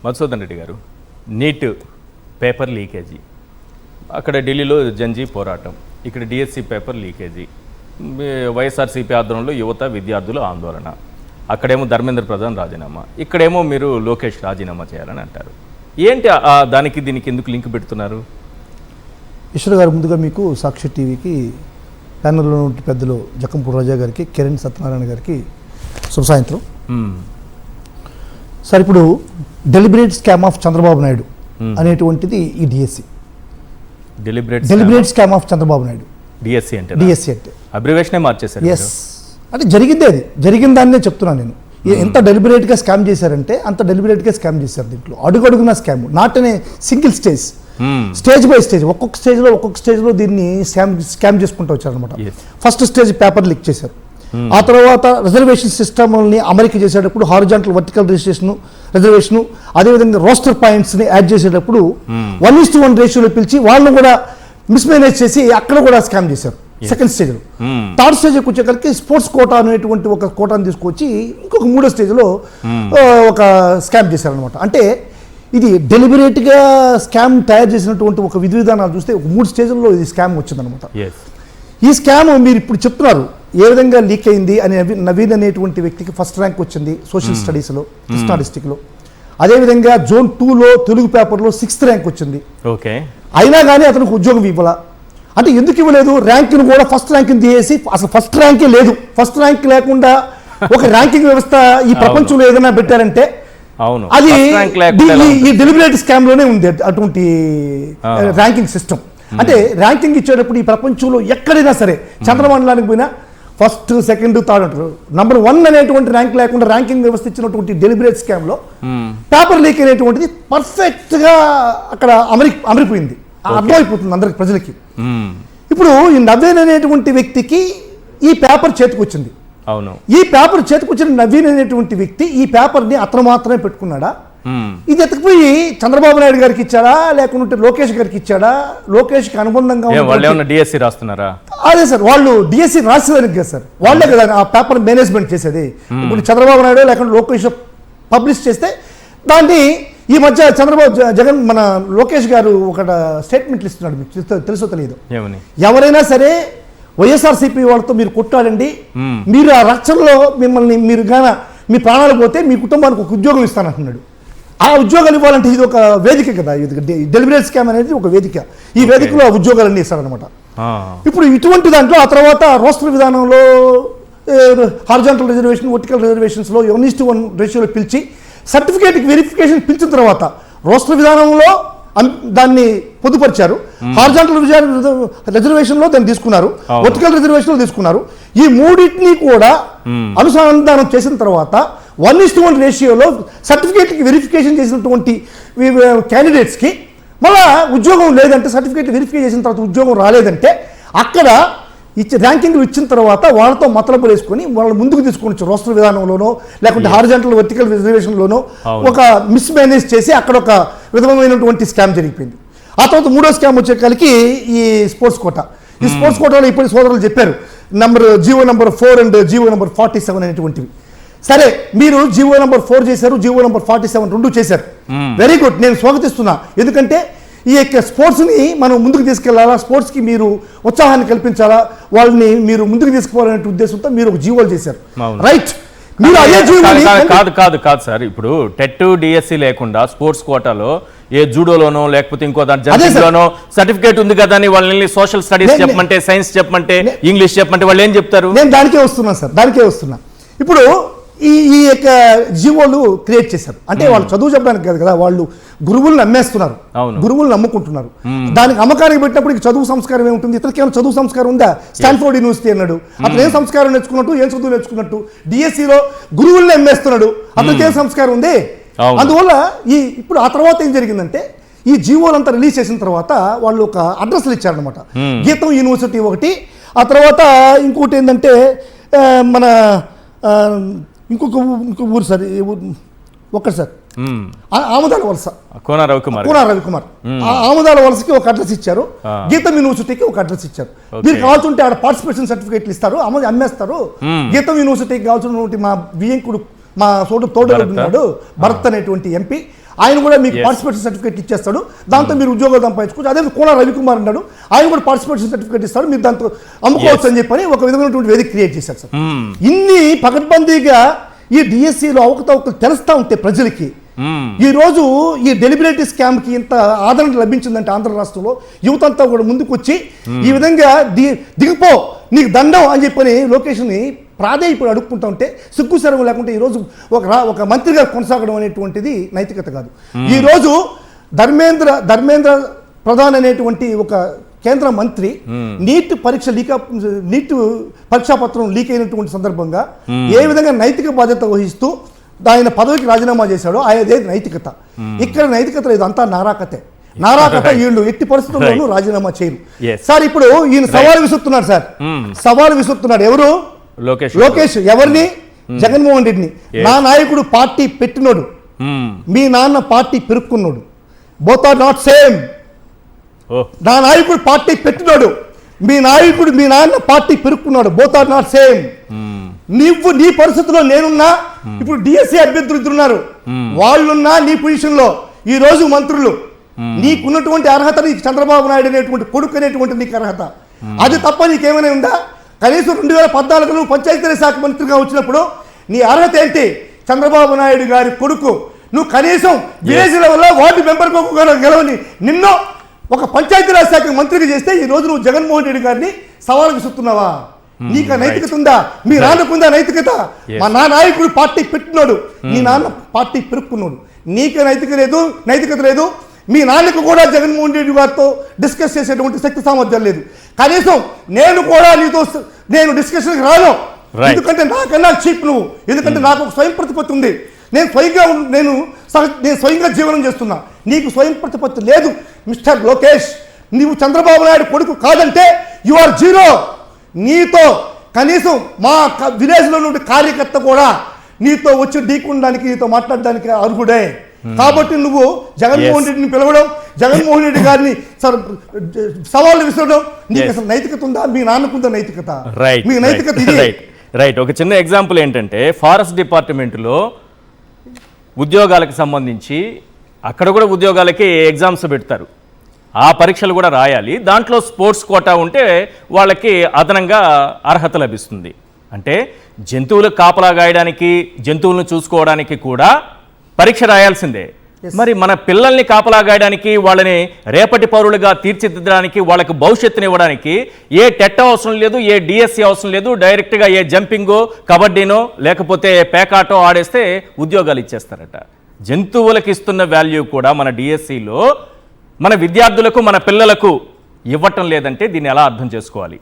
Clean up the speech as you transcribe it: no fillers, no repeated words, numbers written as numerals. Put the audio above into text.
మధుసూదన్ రెడ్డి గారు, neat paper leakage, అక్కడ ఢిల్లీలో జంజీ పోరాటం, ఇక్కడ డిఎస్సి పేపర్ లీకేజీ, వైఎస్ఆర్సీపీ ఆధ్వర్యంలో యువత విద్యార్థులు ఆందోళన, అక్కడేమో ధర్మేంద్ర ప్రధాన్ రాజీనామా, ఇక్కడేమో మీరు లోకేష్ రాజీనామా చేయాలని అంటారు. ఏంటి దానికి దీనికి ఎందుకు లింక్ పెడుతున్నారు? ఈశ్వర్ గారు, ముందుగా మీకు సాక్షి టీవీకి ప్యానల్లో ఉన్న పెద్దలు జక్కంపూడి రాజా గారికి, కిరణ్ సత్యనారాయణ గారికి శుభ సాయంత్రం. సార్, ఇప్పుడు deliberate scam of Chandrababu Naidu అనేటువంటిది ఈ DSC. Deliberate scam of Chandrababu Naidu, DSC అంటే అబ్రివేషనే మార్చేశారు. ఎస్, అంటే జరిగిందే, అది జరిగిన దాన్నే చెప్తున్నాను నేను. ఎంత డెలిబరేట్గా స్కామ్ చేశారంటే అంత డెలిబరేట్గా స్కామ్ చేశారు. దీంట్లో అడుగడుగున స్కామ్, నాట్ అనే సింగిల్ స్టేజ్ బై స్టేజ్, ఒక్కొక్క స్టేజ్లో దీన్ని స్కామ్ చేసుకుంటూ వచ్చారనమాట. ఫస్ట్ స్టేజ్ పేపర్ లీక్ చేశారు. ఆ తర్వాత రిజర్వేషన్ సిస్టమ్ని అమరిక చేసేటప్పుడు హారిజాంటల్ వర్టికల్ రిజర్వేషన్, అదేవిధంగా రోస్టర్ పాయింట్స్ని యాడ్ చేసేటప్పుడు 1:1 రేషియోలో పిలిచి వాళ్ళని కూడా మిస్మేనేజ్ చేసి అక్కడ కూడా స్కామ్ చేశారు. సెకండ్ స్టేజ్లో. థర్డ్ స్టేజ్కి వచ్చేసరికి స్పోర్ట్స్ కోటా అనేటువంటి ఒక కోటాను తీసుకొచ్చి ఇంకొక మూడో స్టేజ్లో ఒక స్కామ్ చేశారనమాట. అంటే ఇది డెలిబరేట్గా స్కామ్ తయారు చేసినటువంటి ఒక విధి విధానాలు చూస్తే ఒక 3 స్టేజ్ల్లో ఇది స్కామ్ వచ్చిందనమాట. ఈ స్కామ్ మీరు ఇప్పుడు చెప్తున్నారు ఏ విధంగా లీక్ అయింది అని. నవీన్ అనేటువంటి వ్యక్తికి ఫస్ట్ ర్యాంక్ వచ్చింది సోషల్ స్టడీస్లో కృష్ణా డిస్టిక్లో. అదేవిధంగా జోన్ 2లో తెలుగు పేపర్లో 6th ర్యాంక్ వచ్చింది. ఓకే, అయినా కానీ అతనికి ఉద్యోగం ఇవ్వాల. అంటే ఎందుకు ఇవ్వలేదు? ర్యాంకును కూడా ఫస్ట్ ర్యాంకుని తీసేసి అసలు ఫస్ట్ ర్యాంకే లేదు. ఫస్ట్ ర్యాంక్ లేకుండా ఒక ర్యాంకింగ్ వ్యవస్థ ఈ ప్రపంచంలో ఏదైనా పెట్టారంటే అది ఈ డెలిబరేట్ స్కామ్ లోనే ఉంది అటువంటి ర్యాంకింగ్ సిస్టమ్. అంటే ర్యాంకింగ్ ఇచ్చేటప్పుడు ఈ ప్రపంచంలో ఎక్కడైనా సరే చంద్రమండలానికి పోయినా ఫస్ట్, సెకండ్, థర్డ్ అంటారు. నంబర్ 1 అనేటువంటి ర్యాంక్ లేకుండా ర్యాంకింగ్ వ్యవస్థ ఇచ్చినటువంటి డెలిబరేట్ స్కామ్ లో పేపర్ లీక్ అనేటువంటిది పర్ఫెక్ట్ గా అక్కడ అమరిపోయింది. అర్థమైపోతుంది అందరికి, ప్రజలకి. ఇప్పుడు ఈ నవీన్ అనేటువంటి వ్యక్తికి ఈ పేపర్ చేతికొచ్చింది. అవును, ఈ పేపర్ చేతికొచ్చిన నవీన్ అనేటువంటి వ్యక్తి ఈ పేపర్ని అతను మాత్రమే పెట్టుకున్నాడా? ఇది ఎత్తుకుపోయి చంద్రబాబు నాయుడు గారికి ఇచ్చాడా, లేకుంటే లోకేష్ గారికి ఇచ్చాడా? లోకేష్ కి అనుబంధంగా డిఎస్సి రాస్తున్నారా? అదే సార్, వాళ్ళు డిఎస్సి రాసేదానికి కదా సార్, వాళ్ళే కదా ఆ పేపర్ మేనేజ్మెంట్ చేసేది. ఇప్పుడు చంద్రబాబు నాయుడు లేకుంటే లోకేష్ పబ్లిష్ చేస్తే దాన్ని ఈ మధ్య జగన్ మన లోకేష్ గారు ఒక స్టేట్మెంట్లు ఇస్తున్నాడు. మీకు తెలుసో తెలియదు, ఎవరైనా సరే వైఎస్ఆర్సీపీ వాళ్ళతో మీరు కొట్టాడండి, మీరు ఆ రక్షణలో మిమ్మల్ని మీరు గాన మీ ప్రాణాలు పోతే మీ కుటుంబానికి ఒక ఉద్యోగం ఇస్తానంటున్నాడు. ఆ ఉద్యోగాలు ఇవ్వాలంటే ఇది ఒక వేదిక కదా, ఇది డెలిబరేట్ స్కామ్ అనేది ఒక వేదిక. ఈ వేదికలో ఆ ఉద్యోగాలన్నీ ఇస్తారనమాట. ఇప్పుడు ఇటువంటి దాంట్లో ఆ తర్వాత రోస్టర్ విధానంలో హారిజాంటల్ రిజర్వేషన్, వర్టికల్ రిజర్వేషన్స్లో 1:1 రేషియోలో పిలిచి సర్టిఫికేట్ వెరిఫికేషన్ పిలిచిన తర్వాత రోస్టర్ విధానంలో దాన్ని పొందుపరిచారు. హారిజాంటల్ రిజర్వేషన్లో దాన్ని తీసుకున్నారు, వర్టికల్ రిజర్వేషన్లో తీసుకున్నారు. ఈ మూడింటిని కూడా అనుసంధానం చేసిన తర్వాత 1:1 రేషియోలో సర్టిఫికేట్కి వెరిఫికేషన్ చేసినటువంటి క్యాండిడేట్స్కి మళ్ళా ఉద్యోగం లేదంటే, సర్టిఫికేట్ వెరిఫై చేసిన తర్వాత ఉద్యోగం రాలేదంటే అక్కడ ర్యాంకింగ్లు ఇచ్చిన తర్వాత వాళ్ళతో మతలబులు వేసుకొని వాళ్ళు ముందుకు తీసుకొని రోస్టర్ విధానంలోనో లేకుంటే హారిజాంటల్ వర్టికల్ రిజర్వేషన్లోనో ఒక మిస్మేనేజ్ చేసి అక్కడ ఒక విధమైనటువంటి స్కామ్ జరిగిపోయింది. ఆ తర్వాత మూడో స్కామ్ వచ్చేకాలకి ఈ స్పోర్ట్స్ కోటా. ఈ స్పోర్ట్స్ కోటాలో ఇప్పుడు సోదరులు చెప్పారు GO number 4 and GO number 47 అనేటువంటివి. సరే, మీరు జీవో నెంబర్ 4 చేశారు, జీవో నెంబర్ 47 రెండు చేశారు. వెరీ గుడ్, నేను స్వాగతిస్తున్నా. ఎందుకంటే ఈ యొక్క స్పోర్ట్స్ని మనం ముందుకు తీసుకెళ్లాలా, స్పోర్ట్స్కి మీరు ఉత్సాహాన్ని కల్పించాలా, వాళ్ళని మీరు ముందుకు తీసుకుపోవాలనే ఉద్దేశంతో మీరు ఒక జీవోలు చేశారు. రైట్, మీరు అదే జీవోని కాదు సార్. ఇప్పుడు టెట్ డిఎస్సి లేకుండా స్పోర్ట్స్ కోటాలో ఏ జూడోలోనో లేకపోతే ఇంకో దాంట్లోనో సర్టిఫికేట్ ఉంది కదా అని వాళ్ళని సోషల్ స్టడీస్ చెప్పమంటే, సైన్స్ చెప్పమంటే, ఇంగ్లీష్ చెప్పమంటే వాళ్ళు ఏం చెప్తారు? నేను దానికే వస్తున్నా సార్, దానికే వస్తున్నా. ఇప్పుడు ఈ యొక్క జీవోలు క్రియేట్ చేశారు అంటే వాళ్ళు చదువు చెప్పడానికి కాదు కదా, వాళ్ళు గురువులను నమ్మేస్తున్నారు, గురువులు నమ్ముకుంటున్నారు. దానికి అమ్మకానికి పెట్టినప్పుడు చదువు సంస్కారం ఏముంటుంది? ఇతనికి ఏమైనా చదువు సంస్కారం ఉందా? స్టాన్ఫోర్డ్ యూనివర్సిటీ అన్నాడు, అతను ఏం సంస్కారం నేర్చుకున్నట్టు, ఏం చదువు నేర్చుకున్నట్టు? డిఎస్సిలో గురువులను నమ్మేస్తున్నాడు, అతనికి ఏం సంస్కారం ఉంది? అందువల్ల ఇప్పుడు ఆ తర్వాత ఏం జరిగిందంటే ఈ జీవోలంతా రిలీజ్ చేసిన తర్వాత వాళ్ళు ఒక అడ్రస్లు ఇచ్చారనమాట. గీతం యూనివర్సిటీ ఒకటి, ఆ తర్వాత ఇంకోటి ఏంటంటే మన ఇంకొక ఊరు సార్, ఒక్కటి సార్ ఆముదాల వలస, కోన రవికుమార్. ఆముదాల వలసకి ఒక అడ్రస్ ఇచ్చారు, గీతం యూనివర్సిటీకి ఒక అడ్రస్ ఇచ్చారు. మీరు కావాల్సింటే ఆడ పార్టిసిపేషన్ సర్టిఫికేట్లు ఇస్తారు, అమ్మేస్తారు. గీతం యూనివర్సిటీకి కావాల్సినటువంటి మా వియంకుడు, మా తోడు ఉన్నాడు భరత్ అనేటువంటి ఎంపీ, ఆయన కూడా మీకు పార్టిసిపేషన్ సర్టిఫికేట్ ఇచ్చేస్తాడు, దాంతో మీరు ఉద్యోగాలు సంపాదించుకోవచ్చు. అదే కోన రవికుమార్ అన్నాడు, ఆయన కూడా పార్టిసిపేషన్ సర్టిఫికేట్ ఇస్తాడు, మీరు దాంతో అమ్ముకోవచ్చు అని చెప్పని ఒక విధమైనటువంటి వేదిక క్రియేట్ చేశారు సార్. ఇన్ని పకడ్బందీగా ఈ డిఎస్సిలో అవకతవకలు తెలుస్తూ ఉంటే ప్రజలకి ఈ రోజు ఈ డెలిబరేటివ్ స్కామ్ కి ఇంత ఆదరణ లభించిందంటే ఆంధ్ర రాష్ట్రంలో యువత అంతా కూడా ముందుకు వచ్చి ఈ విధంగా దిగిపో నీకు దండం అని చెప్పని లోకేష్ని ప్రాధేయపడి అడుక్కుంటా ఉంటే సిగ్గు శరం లేకుంటే ఈరోజు ఒక మంత్రిగా కొనసాగడం అనేటువంటిది నైతికత కాదు. ఈరోజు ధర్మేంద్ర ప్రధాన్ అనేటువంటి ఒక కేంద్ర మంత్రి నీట్ పరీక్షా పత్రం లీక్ అయినటువంటి సందర్భంగా ఏ విధంగా నైతిక బాధ్యత వహిస్తూ ఆయన పదవికి రాజీనామా చేశాడో అదే నైతికత. ఇక్కడ నైతికత లేదు, అంతా నారాకతే. వీళ్ళు ఎట్టి పరిస్థితుల్లోనూ రాజీనామా చేయరు సార్. ఇప్పుడు ఈయన సవాలు విసురుతున్నాడు సార్, సవాలు విసురుతున్నాడు. ఎవరు? లోకేష్. ఎవరిని? జగన్మోహన్ రెడ్డిని. నా నాయకుడు పార్టీ పెట్టినోడు, మీ నాన్న పార్టీ పెరుక్కున్నాడు, బోత్ ఆర్ నాట్ సేమ్. నా నాయకుడు పార్టీ పెట్టినోడు, మీ నాన్న పార్టీ పెరుక్కున్నాడు, బోత్ ఆర్ నాట్ సేమ్. నీ పరిస్థితిలో నేనున్నా, ఇప్పుడు డిఎస్సి అభ్యర్థులు ఇద్దరున్నారు, వాళ్ళున్నా నీ పొజిషన్ లో ఈ రోజు మంత్రులు, నీకున్నటువంటి అర్హత నీకు చంద్రబాబు నాయుడు అనేటువంటి కొడుకు అనేటువంటి నీకు అర్హత, అది తప్ప నీకేమైనా ఉందా? కనీసం 2014 నువ్వు పంచాయతీరాజ్ శాఖ మంత్రిగా వచ్చినప్పుడు నీ అర్హత ఏంటి? చంద్రబాబు నాయుడు గారి కొడుకు, నువ్వు కనీసం విలేజ్ లెవెల్లో వార్డు మెంబర్ గెలవని నిన్ను ఒక పంచాయతీరాజ్ శాఖ మంత్రిగా చేస్తే ఈ రోజు నువ్వు జగన్మోహన్ రెడ్డి గారిని సవాలు విసురుతున్నావా? నీకు నైతికత ఉందా? మీ నాన్నకుందా నైతికత? మా నాయకుడు పార్టీ పెట్టినాడు, నీ నాన్న పార్టీ పెరుక్కున్నాడు, నీకు నైతికత లేదు. మీ నాన్నకు కూడా జగన్మోహన్ రెడ్డి గారితో డిస్కస్ చేసేటువంటి శక్తి సామర్థ్యం లేదు. కనీసం నేను కూడా నేను డిస్కషన్కి రాను, ఎందుకంటే నాకన్నా చీప్ నువ్వు, ఎందుకంటే నాకు ఒక స్వయం ప్రతిపత్తి ఉంది, నేను స్వయంగా జీవనం చేస్తున్నా, నీకు స్వయం ప్రతిపత్తి లేదు. మిస్టర్ లోకేష్, నీవు చంద్రబాబు నాయుడు కొడుకు కాదంటే యు ఆర్ జీరో. నీతో కనీసం మా విలేజ్లో నుండి కార్యకర్త కూడా నీతో వచ్చి ఢీకొనడానికి, నీతో మాట్లాడడానికి అర్హుడే. కాబట్టి నువ్వు జగన్మోహన్ రెడ్డిని పిలవడం, జగన్మోహన్ రెడ్డి గారిని సవాళ్ళు విసరడం, నీకు అసలు నైతికత ఉందా? మీ నాన్నకుందా నైతికత? మీ నైతికత రైట్. ఒక చిన్న ఎగ్జాంపుల్ ఏంటంటే, ఫారెస్ట్ డిపార్ట్మెంట్లో ఉద్యోగాలకు సంబంధించి అక్కడ కూడా ఉద్యోగాలకి ఎగ్జామ్స్ పెడతారు, ఆ పరీక్షలు కూడా రాయాలి. దాంట్లో స్పోర్ట్స్ కోటా ఉంటే వాళ్ళకి అదనంగా అర్హత లభిస్తుంది. అంటే జంతువులకు కాపలా గాయడానికి, జంతువులను చూసుకోవడానికి కూడా పరీక్ష రాయాల్సిందే. మరి మన పిల్లల్ని కాపలా గాయడానికి, వాళ్ళని రేపటి పౌరులుగా తీర్చిదిద్దడానికి, వాళ్ళకి భవిష్యత్తుని ఇవ్వడానికి ఏ టెట్ అవసరం లేదు, ఏ డిఎస్సి అవసరం లేదు, డైరెక్ట్గా ఏ జంపింగో, కబడ్డీనో లేకపోతే పేకాటో ఆడేస్తే ఉద్యోగాలు ఇచ్చేస్తారట. జంతువులకు ఇస్తున్న వాల్యూ కూడా మన డిఎస్సిలో మన విద్యార్థులకు, మన పిల్లలకు ఇవ్వటం లేదంటే దీన్ని ఎలా అర్థం చేసుకోవాలి?